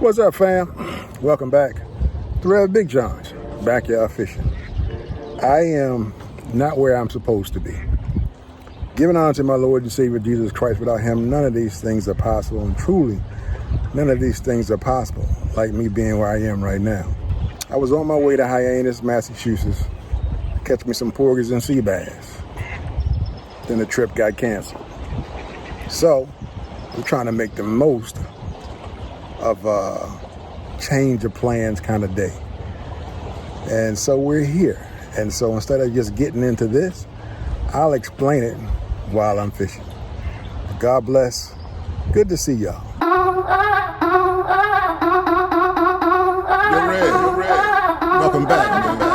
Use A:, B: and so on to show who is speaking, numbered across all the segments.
A: What's up, fam? Welcome back to BigJohn's Backyard Fishing. I am not where I'm supposed to be. Giving honor to my Lord and Savior Jesus Christ. Without him, none of these things are possible. And truly, none of these things are possible, like me being where I am right now. I was on my way to Hyannis, Massachusetts, to catch me some porgies and sea bass. Then the trip got canceled. So, I'm trying to make the most of a change of plans kind of day. And so we're here. And so instead of just getting into this, I'll explain it while I'm fishing. God bless. Good to see y'all. You're ready. Welcome back.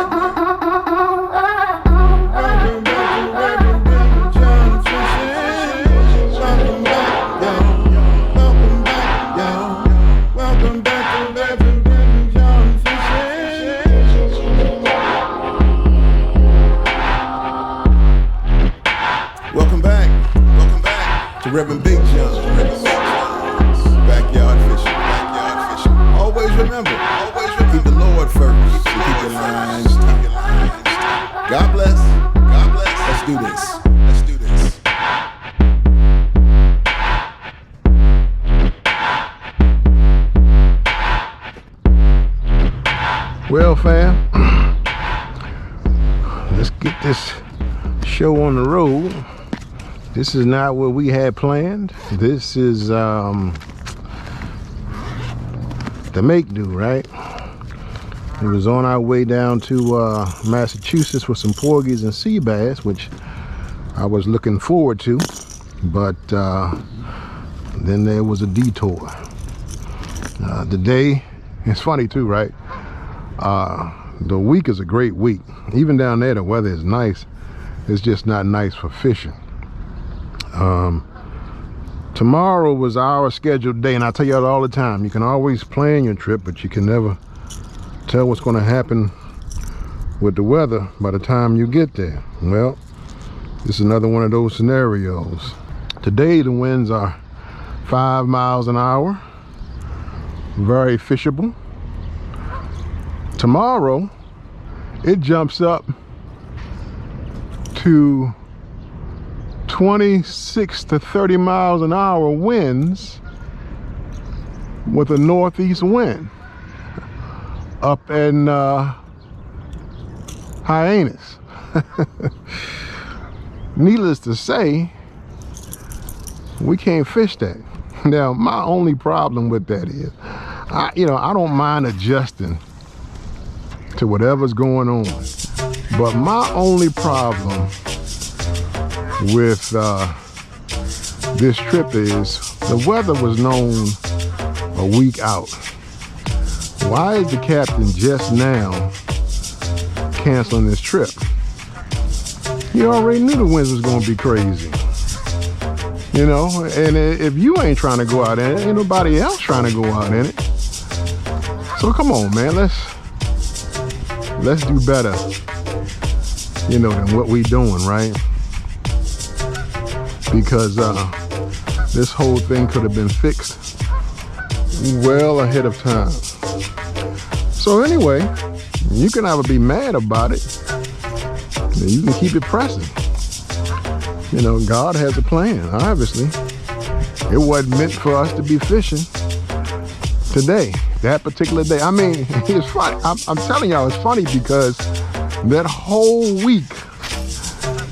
A: Welcome back to Reverend BigJohn, backyard fishing. Always remember, keep the Lord first. Keep your lines tight. God bless. Let's do this. Well, fam, let's get this show on the road. This is not what we had planned. This is the make do, right? It was on our way down to Massachusetts with some porgies and sea bass, which I was looking forward to, but then there was a detour. Today, it's funny too, right? The week is a great week. Even down there, the weather is nice. It's just not nice for fishing. Tomorrow was our scheduled day, and I tell you all the time, you can always plan your trip, but you can never tell what's going to happen with the weather by the time you get there. Well, this is another one of those scenarios. Today the winds are 5 miles an hour, very fishable. Tomorrow it jumps up to 26 to 30 miles an hour winds with a northeast wind up in Hyannis. Needless to say, we can't fish that. Now, my only problem with that is, I don't mind adjusting to whatever's going on, but my only problem with this trip is the weather was known a week out. Why is the captain just now canceling this trip? He already knew the winds was gonna be crazy, and if you ain't trying to go out in it, ain't nobody else trying to go out in it. So come on, man, let's do better than what we doing, right? Because this whole thing could have been fixed well ahead of time. So anyway, you can either be mad about it, or you can keep it pressing. God has a plan, obviously. It wasn't meant for us to be fishing today, that particular day. I mean, it's funny. I'm telling y'all, it's funny because that whole week,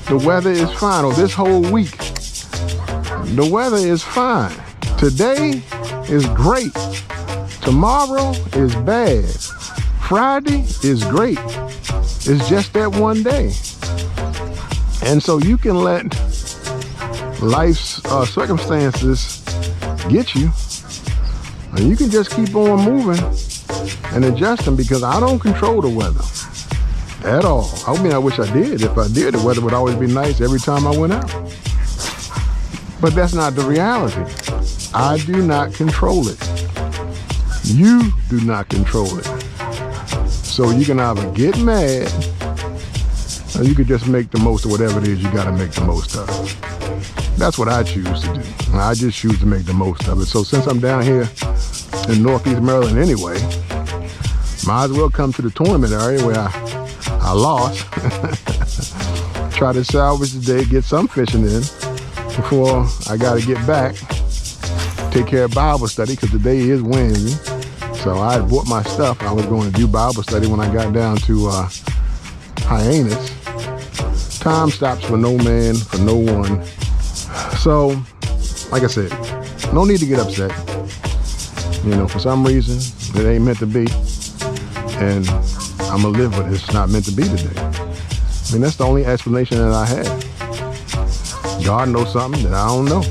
A: the weather is fine. Or this whole week, the weather is fine. Today is great. Tomorrow is bad. Friday is great. It's just that one day. And so you can let life's circumstances get you. And you can just keep on moving and adjusting, because I don't control the weather at all. I mean, I wish I did. If I did, the weather would always be nice every time I went out. But that's not the reality. I do not control it. You do not control it. So you can either get mad, or you can just make the most of whatever it is you got to make the most of. That's what I choose to do. I just choose to make the most of it. So since I'm down here in Northeast Maryland anyway. Might as well come to the tournament area where I lost. Try to salvage the day, get some fishing in before I got to get back. Take care of Bible study because today is Wednesday. So I had bought my stuff. I was going to do Bible study when I got down to Hyannis. Time stops for no man, for no one. So, like I said, no need to get upset. You know, for some reason, it ain't meant to be. And I'm going to live with it. It's not meant to be today. I mean, that's the only explanation that I had. God knows something that I don't know.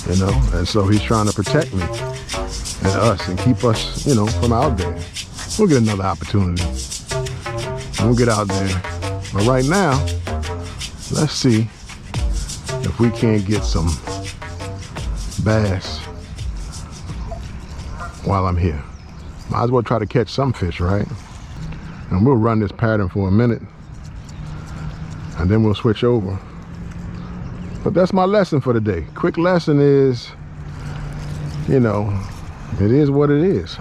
A: You know, and so he's trying to protect me and us and keep us, you know, from out there. We'll get another opportunity. We'll get out there. But right now, let's see if we can't get some bass while I'm here. Might as well try to catch some fish, right? And we'll run this pattern for a minute and then we'll switch over. But that's my lesson for the day. Quick lesson is, you know, it is what it is.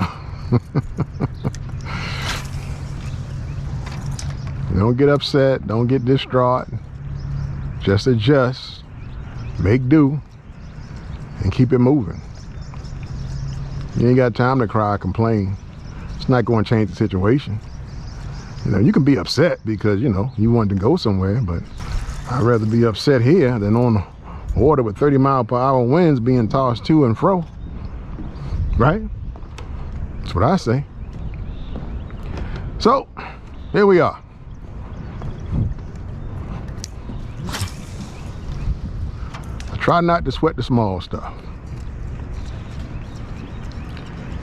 A: Don't get upset, don't get distraught. Just adjust, make do, and keep it moving. You ain't got time to cry or complain. It's not going to change the situation. You know, you can be upset because, you know, you wanted to go somewhere, but I'd rather be upset here than on the water with 30-mile-per-hour winds being tossed to and fro. Right? That's what I say. So, here we are. I try not to sweat the small stuff.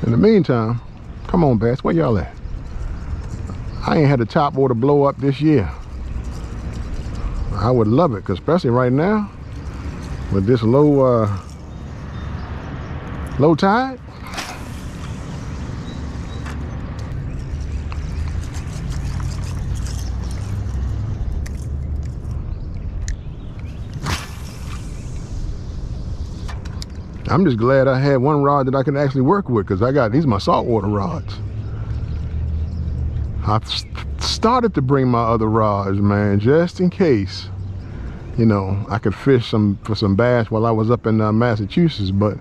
A: In the meantime, come on, bass, where y'all at? I ain't had the top water blow up this year. I would love it, because especially right now, with this low tide. I'm just glad I had one rod that I can actually work with, because these are my saltwater rods. I've started to bring my other rods, man, just in case, you know, I could fish for some bass while I was up in Massachusetts, but,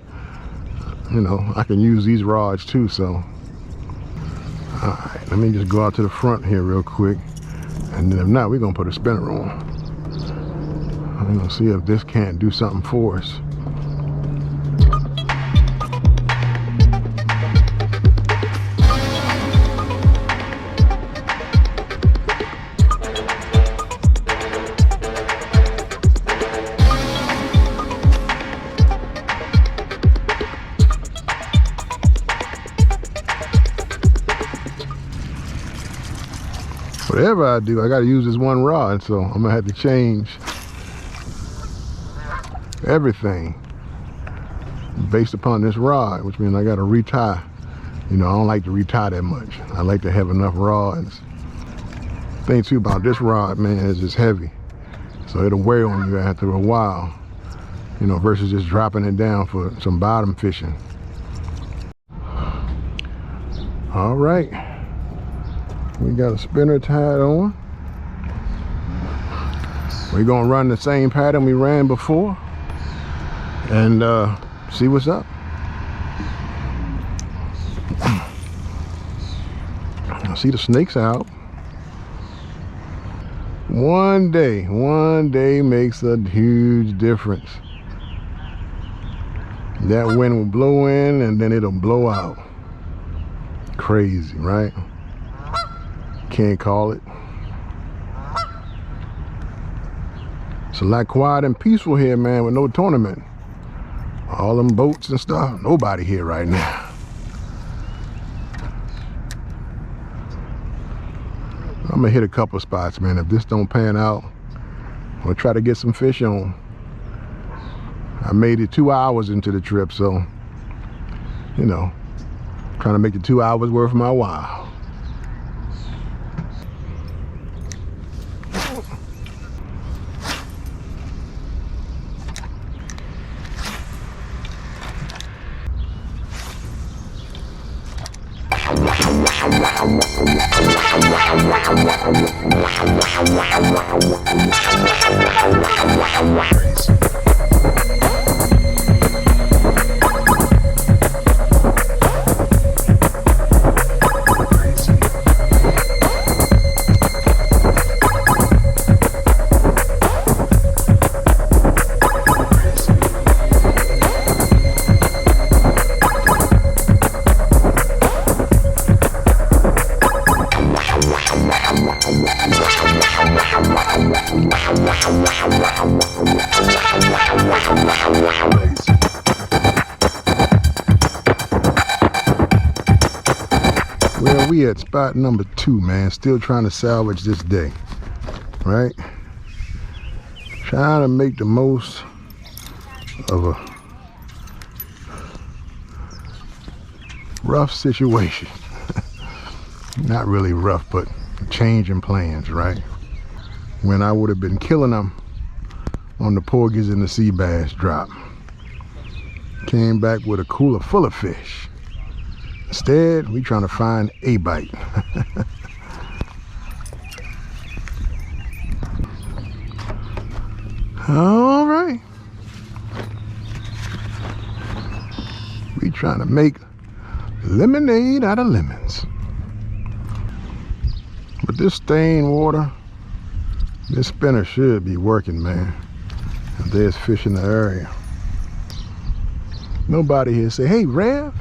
A: you know, I can use these rods too, so. All right, let me just go out to the front here real quick, and then if not, we're gonna put a spinner on. I'm gonna see if this can't do something for us. Whatever I do, I got to use this one rod, so I'm gonna have to change everything based upon this rod, which means I got to retie. You know, I don't like to retie that much. I like to have enough rods. The thing too about this rod, man, is it's heavy, so it'll wear on you after a while, you know, versus just dropping it down for some bottom fishing. All right. We got a spinner tied on. We're gonna run the same pattern we ran before and see what's up. I see the snakes out. One day makes a huge difference. That wind will blow in and then it'll blow out. Crazy, right? Can't call it. It's a lot quiet and peaceful here, man, with no tournament. All them boats and stuff, nobody here right now. I'm gonna hit a couple spots, man. If this don't pan out, we'll try to get some fish on. I made it 2 hours into the trip, so, you know, trying to make the 2 hours worth my while. Well, we at spot number 2, man. Still trying to salvage this day, right? Trying to make the most of a rough situation. Not really rough, but changing plans, right? When I would have been killing them on the porgies and the sea bass drop. Came back with a cooler full of fish. Instead, we trying to find a bite. All right. We trying to make lemonade out of lemons. But this stained water, this spinner should be working, man. If there's fish in the area. Nobody here say, hey, Rev,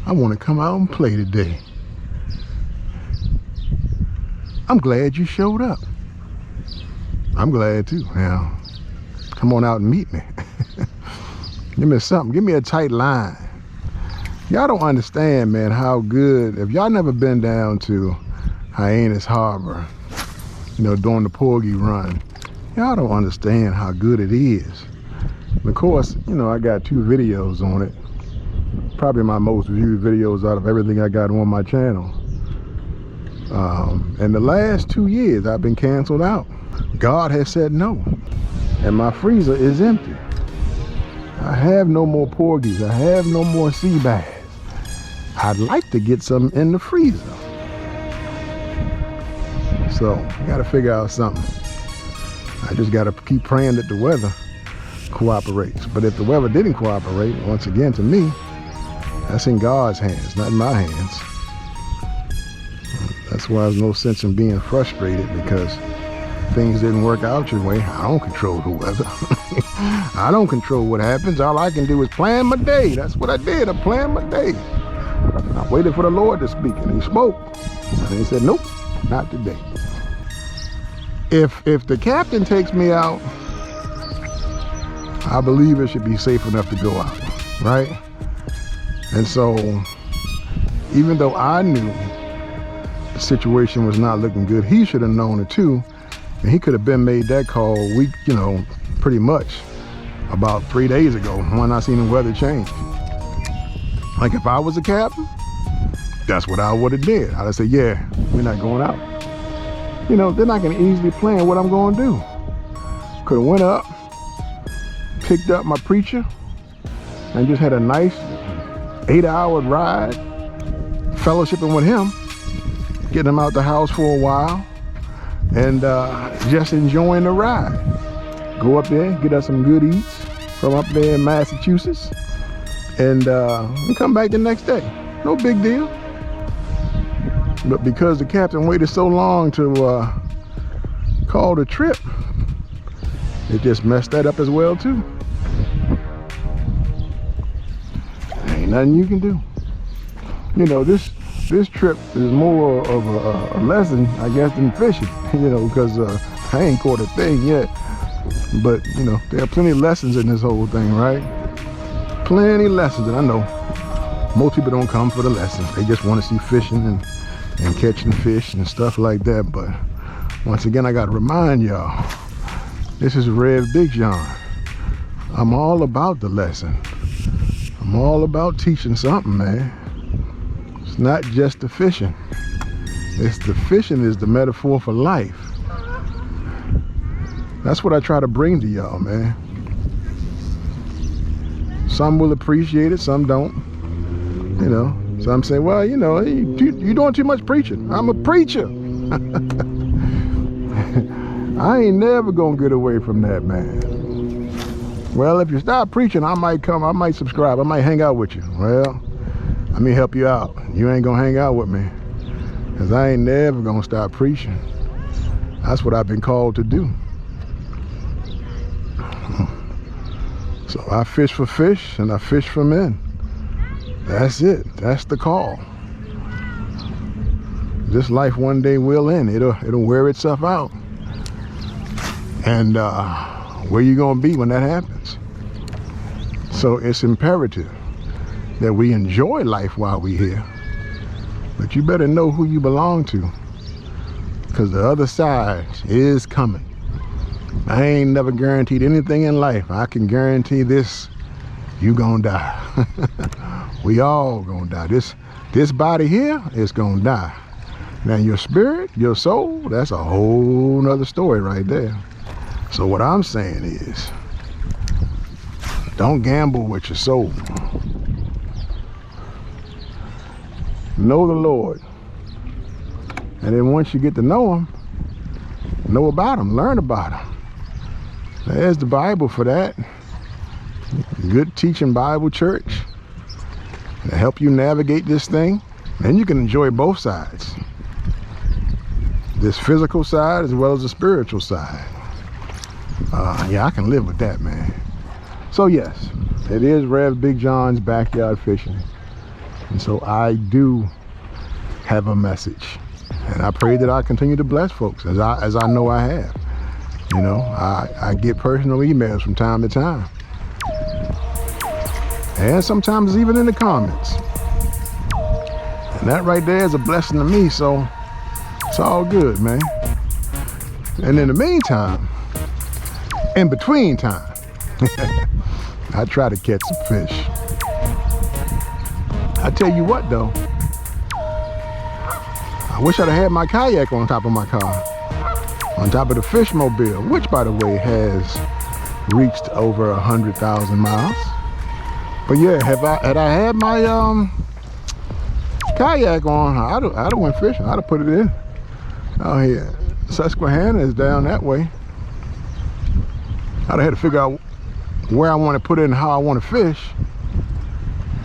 A: I want to come out and play today. I'm glad you showed up. I'm glad too. Now, come on out and meet me. Give me something. Give me a tight line. Y'all don't understand, man, how good. If y'all never been down to Hyannis Harbor, you know, during the porgy run, y'all don't understand how good it is. And of course, you know, I got 2 videos on it. Probably my most viewed videos out of everything I got on my channel. And the last 2 years I've been canceled out. God has said no. And my freezer is empty. I have no more porgies. I have no more sea bass. I'd like to get some in the freezer. So I gotta figure out something. I just gotta keep praying that the weather cooperates. But if the weather didn't cooperate, once again, to me, that's in God's hands, not in my hands. That's why there's no sense in being frustrated, because things didn't work out your way. I don't control the weather. I don't control what happens. All I can do is plan my day. That's what I did. I planned my day. I waited for the Lord to speak, and he spoke. And he said, nope, not today. If the captain takes me out, I believe it should be safe enough to go out, right? And so, even though I knew the situation was not looking good, he should have known it too. And he could have been made that call week, you know, pretty much about 3 days ago when I seen the weather change. Like if I was a captain, that's what I would have did. I'd have said, yeah, we're not going out. You know, they're not gonna easily plan what I'm gonna do. Could have went up, picked up my preacher, and just had a nice 8-hour ride, fellowshipping with him, getting him out the house for a while, and just enjoying the ride. Go up there, get us some good eats from up there in Massachusetts, and come back the next day. No big deal. But because the captain waited so long to call the trip, it just messed that up as well too. Ain't nothing you can do. You know, this trip is more of a lesson, I guess, than fishing. You know, because I ain't caught a thing yet. But you know, there are plenty of lessons in this whole thing, right? Plenty of lessons, and I know most people don't come for the lessons. They just want to see fishing and catching fish and stuff like that. But once again, I got to remind y'all, this is Rev BigJohn. I'm all about the lesson. I'm all about teaching something, man. It's not just the fishing. It's the fishing is the metaphor for life. That's what I try to bring to y'all, man. Some will appreciate it, some don't. You know, Some say, well, you know, you're doing too much preaching. I'm a preacher. I ain't never gonna get away from that, man. Well, if you stop preaching, I might come, I might subscribe, I might hang out with you. Well, let me help you out. You ain't gonna hang out with me, because I ain't never gonna stop preaching. That's what I've been called to do. So I fish for fish and I fish for men. That's it. That's the call. This life one day will end. It'll wear itself out. And where you gonna be when that happens? So it's imperative that we enjoy life while we're here. But you better know who you belong to, because the other side is coming. I ain't never guaranteed anything in life. I can guarantee this: you gonna die. We all gonna die. This body here is gonna die. Now your spirit, your soul, that's a whole nother story right there. So what I'm saying is, don't gamble with your soul. Know the Lord. And then once you get to know him, know about him, learn about him. There's the Bible for that. Good teaching Bible church to help you navigate this thing. And you can enjoy both sides. This physical side as well as the spiritual side. Yeah, I can live with that, man. So yes, it is Rev Big John's backyard fishing. And so I do have a message. And I pray that I continue to bless folks as I know I have. You know, I get personal emails from time to time. And sometimes even in the comments. And that right there is a blessing to me, so it's all good, man. And in the meantime, in between time, I try to catch some fish. I tell you what though, I wish I'd have had my kayak on top of my car. On top of the Fishmobile, which by the way has reached over 100,000 miles. But yeah, had I had my kayak on, I'd have went fishing. I'd have put it in. Oh yeah, Susquehanna is down that way. I'd have had to figure out where I want to put it and how I want to fish.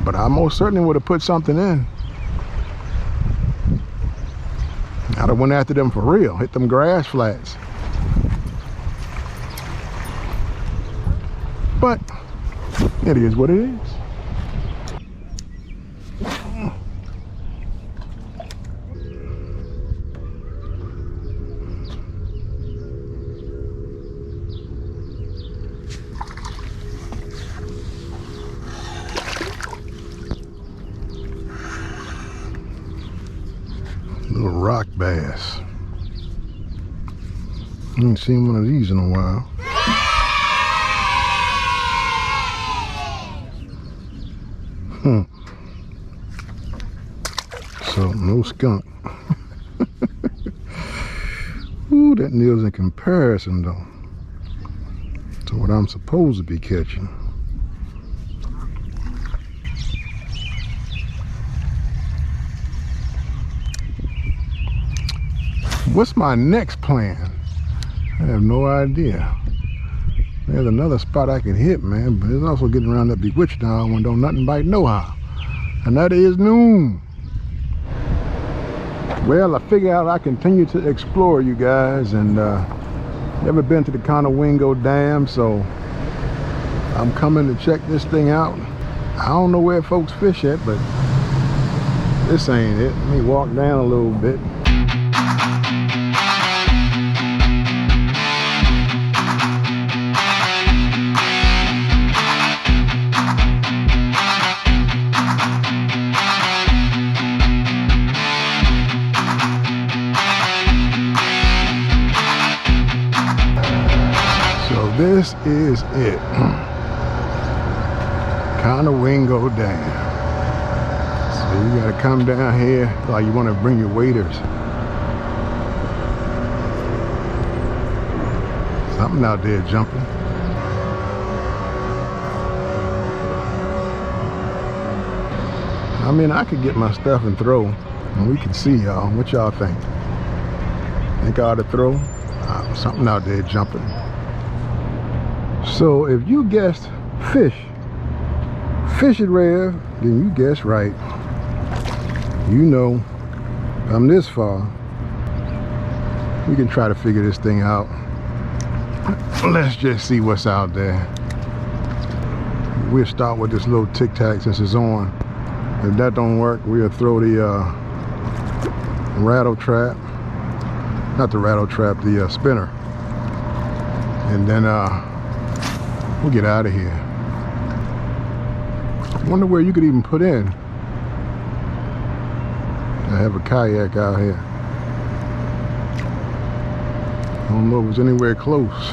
A: But I most certainly would have put something in. I'd have went after them for real, hit them grass flats. But it is what it is. Little rock bass. I ain't seen one of these in a while. So no skunk. Ooh, that nail's in comparison though to what I'm supposed to be catching. What's my next plan? I have no idea. There's another spot I can hit, man, but it's also getting around that bewitched dog when don't nothing bite no how. And that is noon. Well, I figure out I continue to explore, you guys, and never been to the Conowingo Dam, so I'm coming to check this thing out. I don't know where folks fish at, but this ain't it. Let me walk down a little bit. This is it. Conowingo Dam. So you gotta come down here like you want to bring your waders. Something out there jumping. I mean, I could get my stuff and throw, and we can see y'all. What y'all think? Think I ought to throw? Something out there jumping. So if you guessed fish it, Rev, then you guessed right. You know, I'm this far. We can try to figure this thing out. Let's just see what's out there. We'll start with this little tic-tac since it's on. If that don't work, we'll throw the rattle trap. Not the rattle trap, the spinner. And then we'll get out of here. I wonder where you could even put in. I have a kayak out here. I don't know if it's anywhere close.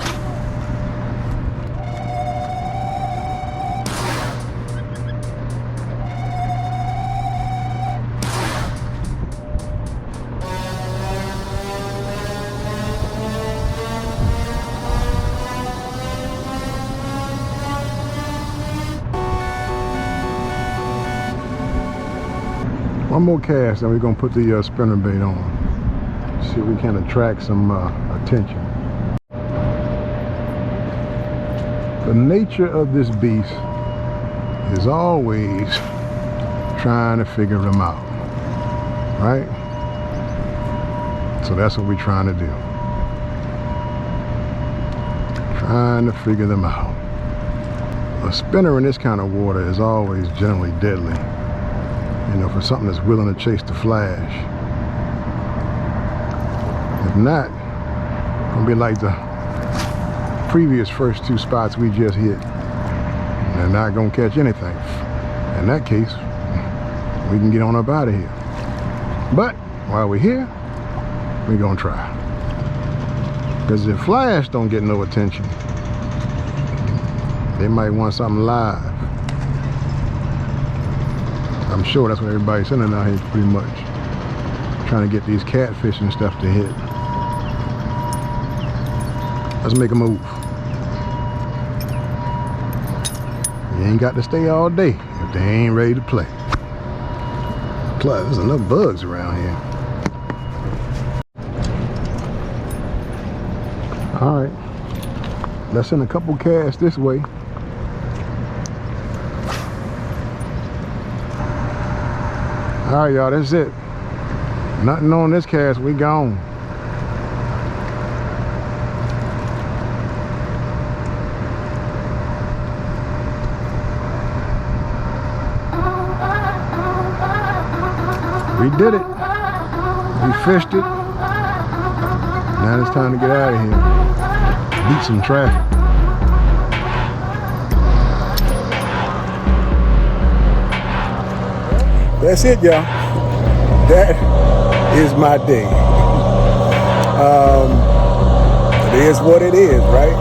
A: One more cast, and we're gonna put the spinner bait on. See if we can attract some attention. The nature of this beast is always trying to figure them out, right? So that's what we're trying to do. Trying to figure them out. A spinner in this kind of water is always generally deadly. You know, for something that's willing to chase the flash. If not, it's gonna be like the previous first two spots we just hit. They're not gonna catch anything. In that case, we can get on up out of here. But while we're here, we're gonna try. Because if flash don't get no attention, they might want something live. I'm sure that's what everybody's sending out here pretty much. Trying to get these catfish and stuff to hit. Let's make a move. You ain't got to stay all day if they ain't ready to play. Plus, there's enough bugs around here. All right, let's send a couple casts this way. All right, y'all, that's it. Nothing on this cast, we gone. We did it. We fished it. Now it's time to get out of here. Beat some traffic. That's it, y'all. That is my day. It is what it is, right?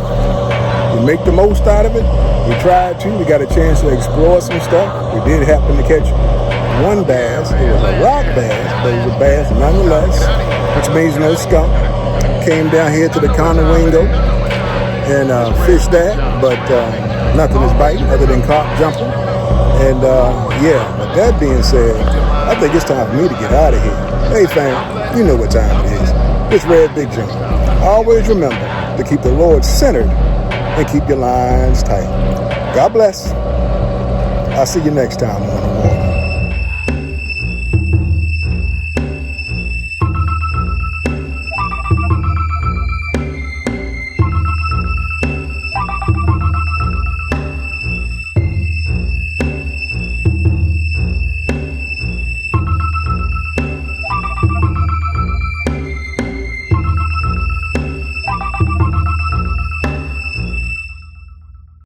A: We make the most out of it. We tried to. We got a chance to explore some stuff. We did happen to catch one bass. It was a rock bass, but it was a bass nonetheless, which means no skunk. Came down here to the Conowingo and fished that, but nothing is biting other than carp jumping. And yeah, with that being said, I think it's time for me to get out of here. Hey fam, you know what time it is. It's Red BigJohn. Always remember to keep the Lord centered and keep your lines tight. God bless. I'll see you next time.